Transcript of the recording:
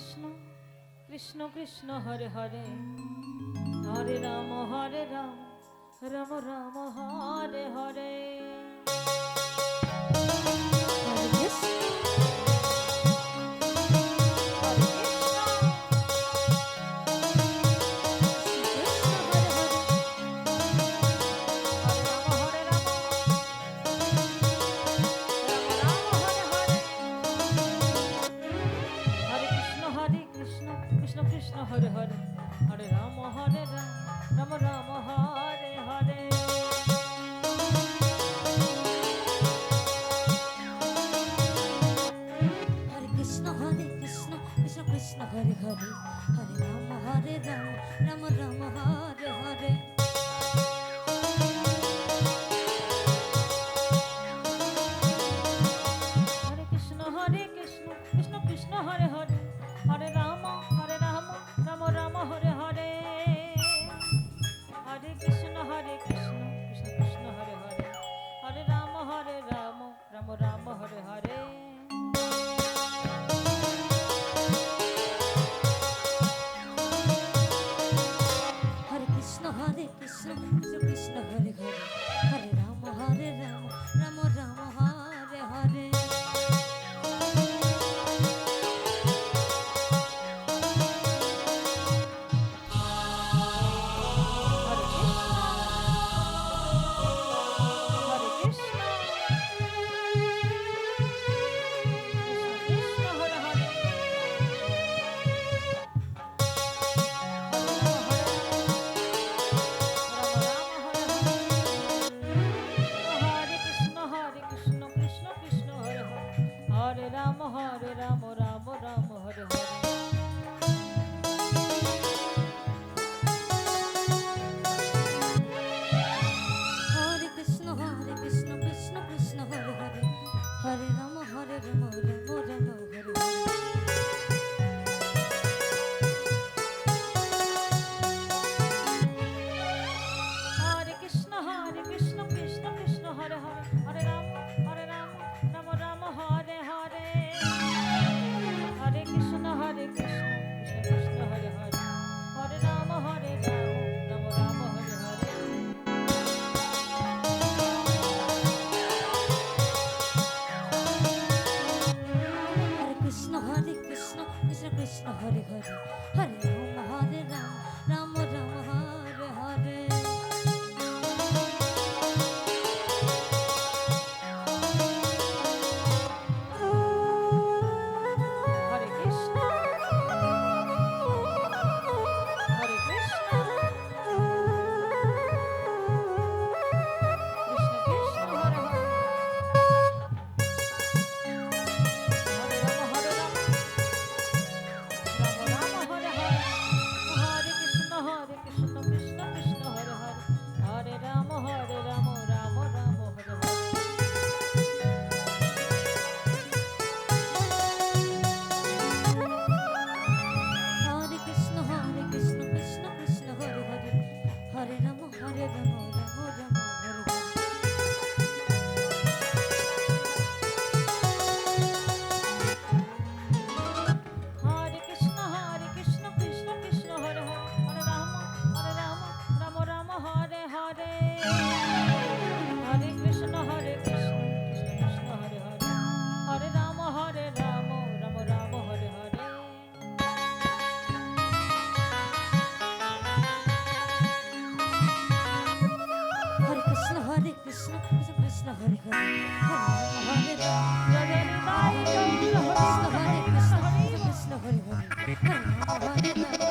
Krishna Krishna Krishna Hare Hare Hare Ram Ram Ram Hare Hare. Krishna Hare Hare Hare Ram Ram Ram Hare Hare. Hare Krishna Krishna Krishna Hare Hare Hare Ram Ram Ram Hare Hare. Hare Krishna Krishna Krishna Hare Hare Hare Ram Ram Ram Hare Hare. Hare Krishna Krishna Krishna Hare Hare Hare Ram Ram Ram Hare Hare. Hare Krishna Krishna Krishna Hare Hare Hare Ram Ram Ram Hare Hare. Hare Ram Ram Ram Hare Hare. Hare Krishna Krishna Krishna Hare Hare Hare Ram Ram Ram Hare Hare. Hare Krishna Krishna Krishna Hare Hare Hare Ram Ram Ram Hare Hare. Hare Krishna Krishna Krishna Hare Hare Hare Ram Ram Ram Hare Hare. Hare Krishna Krishna Krishna Hare Hare Hare Ram Ram Ram Hare Hare. Hare Krishna Hare Krishna Krishna Krishna Hare Hare Hare Ram Ram Ram Hare Hare. Hare Krishna Krishna Krishna Hare Hare Hare Ram Ram Ram Hare Hare. Hare Krishna Krishna Krishna Hare Hare Hare Ram Ram Ram Hare Hare. Hare Krishna Krishna Krishna Hare Hare Hare Ram Ram Ram Hare Hare. Hare Krishna Krishna Krishna Hare Hare Hare Ram Ram Ram Hare Hare. Hare Krishna Krishna Krishna Hare Hare Hare Ram Joy Joy Nitai Gour Hari Krishna Krishna Hari Krishna Hare Hare Hare Ram